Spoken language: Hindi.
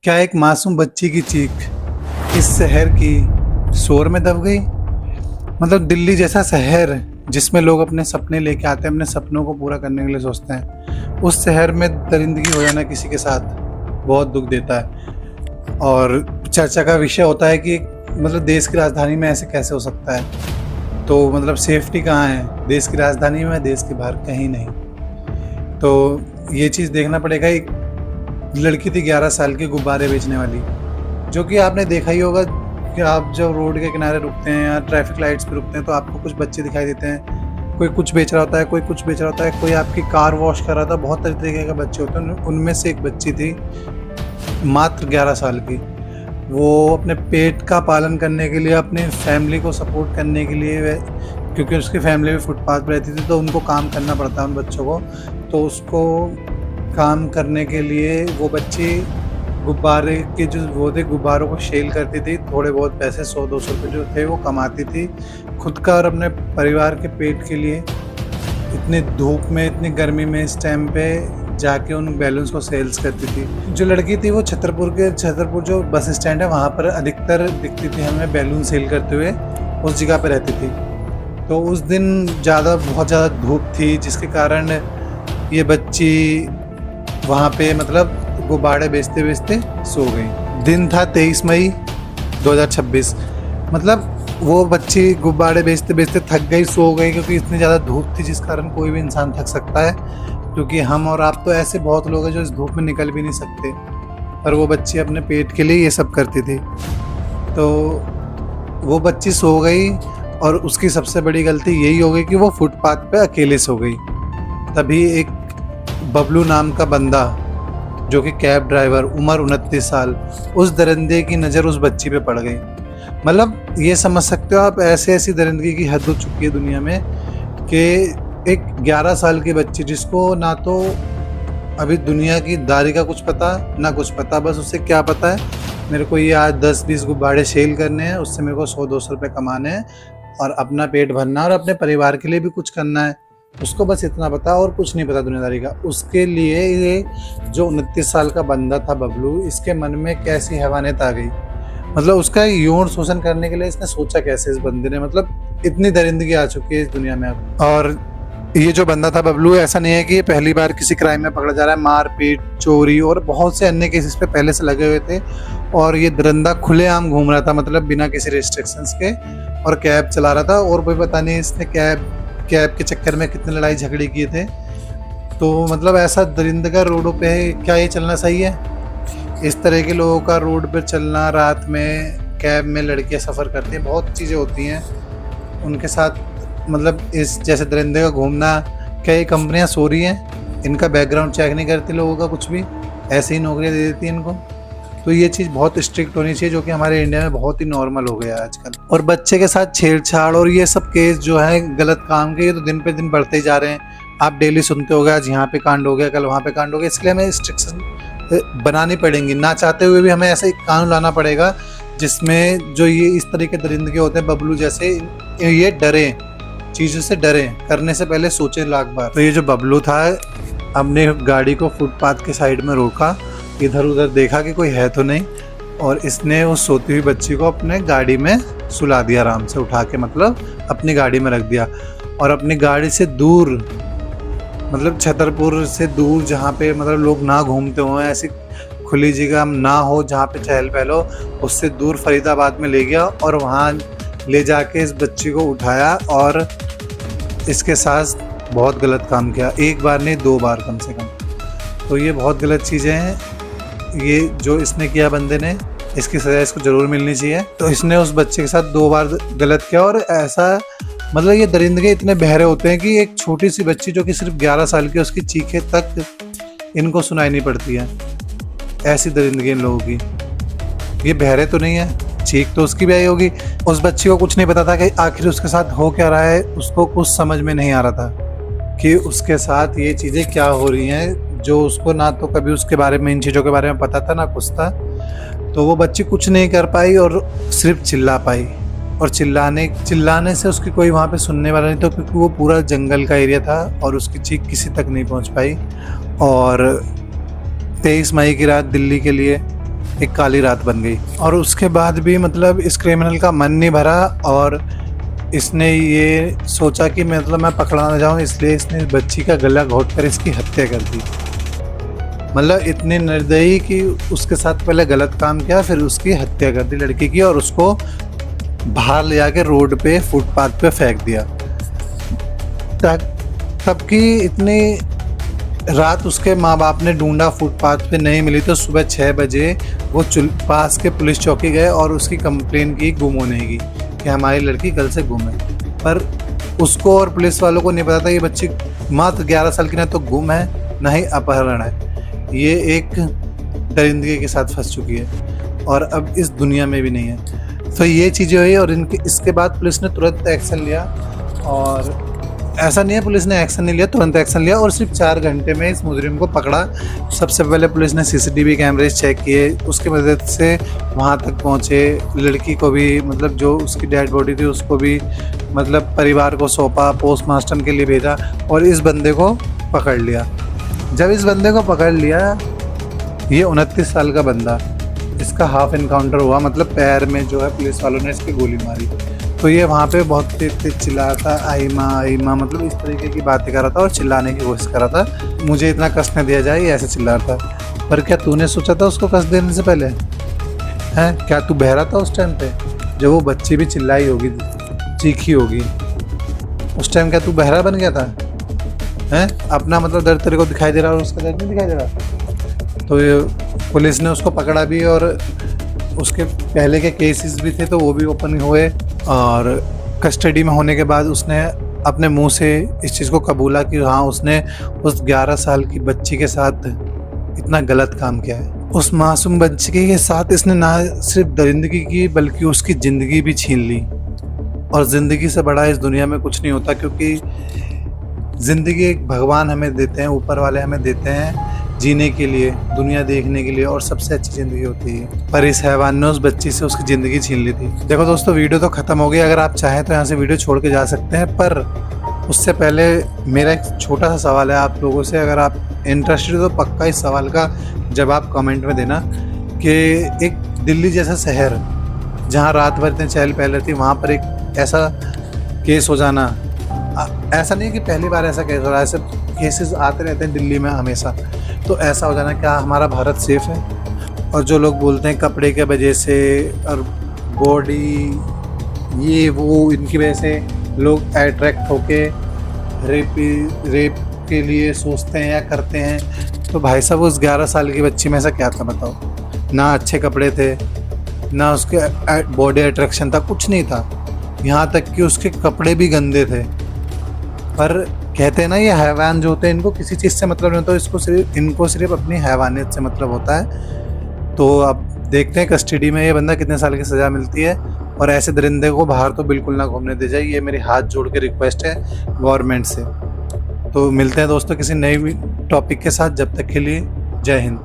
क्या एक मासूम बच्ची की चीख इस शहर की शोर में दब गई? मतलब दिल्ली जैसा शहर जिसमें लोग अपने सपने लेके आते हैं, अपने सपनों को पूरा करने के लिए सोचते हैं, उस शहर में दरिंदगी हो जाना किसी के साथ बहुत दुख देता है। और चर्चा का विषय होता है कि मतलब देश की राजधानी में ऐसे कैसे हो सकता है। तो मतलब सेफ्टी कहाँ है, देश की राजधानी में, देश के बाहर कहीं नहीं। तो ये चीज़ देखना पड़ेगा। एक लड़की थी 11 साल की, गुब्बारे बेचने वाली, जो कि आपने देखा ही होगा कि आप जब रोड के किनारे रुकते हैं या ट्रैफिक लाइट्स पे रुकते हैं तो आपको कुछ बच्चे दिखाई देते हैं। कोई कुछ बेच रहा होता है, कोई कुछ बेच रहा होता है, कोई आपकी कार वॉश कर रहा था। बहुत तरीके के बच्चे होते हैं। उनमें से एक बच्ची थी मात्र 11 साल की। वो अपने पेट का पालन करने के लिए, अपनी फैमिली को सपोर्ट करने के लिए, क्योंकि उसकी फैमिली भी फुटपाथ पर रहती थी तो उनको काम करना पड़ता है उन बच्चों को। तो उसको काम करने के लिए वो बच्ची गुब्बारे के जो वो थे, गुब्बारों को सेल करती थी। थोड़े बहुत पैसे 100-200 रुपये जो थे वो कमाती थी खुद का और अपने परिवार के पेट के लिए। इतनी धूप में, इतनी गर्मी में इस टाइम पे जाके उन बैलून्स को सेल्स करती थी। जो लड़की थी वो छतरपुर जो बस स्टैंड है वहाँ पर अधिकतर दिखती थी हमें बैलून सेल करते हुए, उस जगह पर रहती थी। तो उस दिन बहुत ज़्यादा धूप थी, जिसके कारण ये बच्ची वहाँ पे मतलब गुब्बारे बेचते बेचते सो गई। दिन था 23 मई 2026। मतलब वो बच्ची गुब्बारे बेचते बेचते थक गई, सो गई, क्योंकि इतनी ज़्यादा धूप थी जिस कारण कोई भी इंसान थक सकता है। क्योंकि हम और आप तो ऐसे बहुत लोग हैं जो इस धूप में निकल भी नहीं सकते, पर वो बच्ची अपने पेट के लिए ये सब करती थी। तो वो बच्ची सो गई और उसकी सबसे बड़ी गलती यही हो गई कि वो फुटपाथ पे अकेले सो गई। तभी एक बबलू नाम का बंदा, जो कि कैब ड्राइवर, उम्र 29 साल, उस दरिंदे की नज़र उस बच्ची पे पड़ गई। मतलब ये समझ सकते हो आप, ऐसी दरिंदगी की हद हो चुकी है दुनिया में कि एक 11 साल की बच्ची, जिसको ना तो अभी दुनिया की दारी का कुछ पता ना कुछ पता, बस उसे क्या पता है, मेरे को ये आज 10-20 गुब्बारे सेल करने हैं, उससे मेरे को 100-200 रुपये कमाने हैं और अपना पेट भरना और अपने परिवार के लिए भी कुछ करना है। उसको बस इतना पता और कुछ नहीं पता दुनियादारी का। उसके लिए ये जो 29 साल का बंदा था बबलू, इसके मन में कैसी हैवानियत आ गई। मतलब उसका यौन शोषण करने के लिए इसने सोचा कैसे इस बंदे ने। मतलब इतनी दरिंदगी आ चुकी है इस दुनिया में अब। और ये जो बंदा था बबलू, ऐसा नहीं है कि ये पहली बार किसी क्राइम में पकड़ा जा रहा है। मारपीट, चोरी और बहुत से अन्य केसेस पे पहले से लगे हुए थे। और ये दरिंदा खुलेआम घूम रहा था, मतलब बिना किसी रिस्ट्रिक्शंस के, और कैब चला रहा था। और कोई पता नहीं इसने कैब के चक्कर में कितने लड़ाई झगड़े किए थे। तो मतलब ऐसा दरिंदगा रोडों पे क्या ये चलना सही है? इस तरह के लोगों का रोड पे चलना, रात में कैब में लड़कियां सफ़र करती हैं, बहुत चीज़ें होती हैं उनके साथ। मतलब इस जैसे दरिंदे का घूमना, क्या ये कंपनियां सो रही हैं? इनका बैकग्राउंड चेक नहीं करती लोगों का कुछ भी, ऐसे ही नौकरियां दे देती हैं इनको। तो ये चीज़ बहुत स्ट्रिक्ट होनी चाहिए, जो कि हमारे इंडिया में बहुत ही नॉर्मल हो गया है आजकल। और बच्चे के साथ छेड़छाड़ और ये सब केस जो है गलत काम के, ये तो दिन पे दिन बढ़ते ही जा रहे हैं। आप डेली सुनते होगे, आज यहाँ पे कांड हो गया, कल वहाँ पे कांड हो गया। इसलिए हमें रिस्ट्रिक्शन बनानी पड़ेंगी, ना चाहते हुए भी हमें ऐसा एक कानून लाना पड़ेगा जिसमें जो ये इस तरह के दरिंदगे होते हैं बबलू जैसे, ये डरें, चीज़ों से डरें, करने से पहले सोचें लाख बार। तो ये जो बबलू था, अपने गाड़ी को फुटपाथ के साइड में रोका, इधर उधर देखा कि कोई है तो नहीं, और इसने उस सोती हुई बच्ची को अपने गाड़ी में सुला दिया, आराम से उठा के, मतलब अपनी गाड़ी में रख दिया। और अपनी गाड़ी से दूर, मतलब छतरपुर से दूर, जहाँ पे मतलब लोग ना घूमते हों, ऐसी खुली जगह ना हो जहाँ पे चहल पहल हो, उससे दूर फरीदाबाद में ले गया और वहाँ ले जाके इस बच्ची को उठाया और इसके साथ बहुत गलत काम किया। एक बार नहीं, 2 बार कम से कम। तो ये बहुत गलत चीज़ें हैं। ये जो इसने किया बंदे ने, इसकी सज़ा इसको ज़रूर मिलनी चाहिए। तो इसने उस बच्चे के साथ 2 बार गलत किया। और ऐसा मतलब ये दरिंदगे इतने बहरे होते हैं कि एक छोटी सी बच्ची जो कि सिर्फ 11 साल की, उसकी चीखें तक इनको सुनाई नहीं पड़ती है। ऐसी दरिंदगी इन लोगों की। ये बहरे तो नहीं है, चीख तो उसकी भी आई होगी। उस बच्ची को कुछ नहीं पता था कि आखिर उसके साथ हो क्या रहा है। उसको कुछ समझ में नहीं आ रहा था कि उसके साथ ये चीज़ें क्या हो रही हैं, जो उसको ना तो कभी उसके बारे में, इन चीज़ों के बारे में पता था, ना कुछ था। तो वो बच्ची कुछ नहीं कर पाई और सिर्फ चिल्ला पाई। और चिल्लाने से उसकी कोई वहाँ पे सुनने वाला नहीं था, क्योंकि वो पूरा जंगल का एरिया था और उसकी चीख किसी तक नहीं पहुँच पाई। और 23 मई की रात दिल्ली के लिए एक काली रात बन गई। और उसके बाद भी मतलब इस क्रिमिनल का मन नहीं भरा और इसने ये सोचा कि मतलब मैं पकड़ा ना जाऊँ, इसलिए इसने बच्ची का गला घोंट कर इसकी हत्या कर दी। मतलब इतनी निर्दयी कि उसके साथ पहले गलत काम किया, फिर उसकी हत्या कर दी लड़की की, और उसको बाहर ले जाके रोड पे फुटपाथ पे फेंक दिया। तब की इतनी रात उसके माँ बाप ने ढूंढा, फुटपाथ पे नहीं मिली, तो सुबह 6 बजे वो पास के पुलिस चौकी गए और उसकी कंप्लेन की गुम होने की कि हमारी लड़की कल से गुम है। पर उसको और पुलिस वालों को नहीं पता था ये बच्ची मात्र 11 साल की ना तो गुम है ना ही अपहरण है, ये एक दरिंदगी के साथ फंस चुकी है और अब इस दुनिया में भी नहीं है। तो ये चीज़ें हुई और इसके बाद पुलिस ने तुरंत एक्शन लिया। और ऐसा नहीं है पुलिस ने एक्शन नहीं लिया, तुरंत एक्शन लिया और सिर्फ 4 घंटे में इस मुजरिम को पकड़ा। सबसे पहले पुलिस ने CCTV कैमरेज चेक किए, उसकी मदद से वहाँ तक पहुँचे। लड़की को भी मतलब जो उसकी डेड बॉडी थी उसको भी मतलब परिवार को सौंपा, पोस्टमार्टम के लिए भेजा और इस बंदे को पकड़ लिया। जब इस बंदे को पकड़ लिया, ये 29 साल का बंदा, इसका हाफ इनकाउंटर हुआ, मतलब पैर में जो है पुलिस वालों ने इसकी गोली मारी। तो ये वहाँ पे बहुत तेज चिल्ला रहा था, आई माँ, मतलब इस तरीके की बातें कर रहा था और चिल्लाने की कोशिश कर रहा था, मुझे इतना कष्ट न दिया जाए, ये ऐसे चिल्ला रहा था। पर क्या तूने सोचा था उसको कष्ट देने से पहले? हैं, क्या तू बहरा था उस टाइम पे जब वो बच्ची भी चिल्लाई होगी, चीखी होगी? उस टाइम क्या तू बहरा बन गया था? हैं, अपना मतलब दर्द तेरे को दिखाई दे रहा और उसका दर्द नहीं दिखाई दे रहा? तो ये पुलिस ने उसको पकड़ा भी और उसके पहले के केसेस भी थे तो वो भी ओपन हुए। और कस्टडी में होने के बाद उसने अपने मुंह से इस चीज़ को कबूला कि हाँ उसने उस 11 साल की बच्ची के साथ इतना गलत काम किया है। उस मासूम बच्ची के साथ इसने ना सिर्फ दरिंदगी की बल्कि उसकी ज़िंदगी भी छीन ली। और ज़िंदगी से बड़ा इस दुनिया में कुछ नहीं होता, क्योंकि ज़िंदगी एक भगवान हमें देते हैं, ऊपर वाले हमें देते हैं जीने के लिए, दुनिया देखने के लिए, और सबसे अच्छी ज़िंदगी होती है। पर इस हैवान ने उस बच्ची से उसकी ज़िंदगी छीन ली थी। देखो दोस्तों, वीडियो तो ख़त्म हो गई, अगर आप चाहें तो यहाँ से वीडियो छोड़ के जा सकते हैं, पर उससे पहले मेरा एक छोटा सा सवाल है आप लोगों से। अगर आप इंटरेस्टेड हो तो पक्का इस सवाल का जवाब कमेंट में देना कि एक दिल्ली जैसा शहर जहाँ रात भर इतने चहल पहल रहती, वहाँ पर एक ऐसा केस हो जाना, ऐसा नहीं है कि पहली बार ऐसा केस हो रहा है, ऐसे केसेस आते रहते हैं दिल्ली में हमेशा। तो ऐसा हो जाना, क्या हमारा भारत सेफ है? और जो लोग बोलते हैं कपड़े के वजह से और बॉडी ये वो, इनकी वजह से लोग अट्रैक्ट होके रेप के लिए सोचते हैं या करते हैं, तो भाई साहब उस 11 साल की बच्ची में ऐसा क्या था बताओ? ना अच्छे कपड़े थे, ना उसके बॉडी अट्रैक्शन था, कुछ नहीं था, यहाँ तक कि उसके कपड़े भी गंदे थे। पर कहते हैं ना, ये हैवान जो होते हैं इनको किसी चीज़ से मतलब नहीं होता, इनको सिर्फ अपनी हैवानियत से मतलब होता है। तो अब देखते हैं कस्टडी में ये बंदा कितने साल की सज़ा मिलती है। और ऐसे दरिंदे को बाहर तो बिल्कुल ना घूमने दे जाए, ये मेरी हाथ जोड़ के रिक्वेस्ट है गवर्नमेंट से। तो मिलते हैं दोस्तों किसी नई टॉपिक के साथ, जब तक के लिए जय हिंद।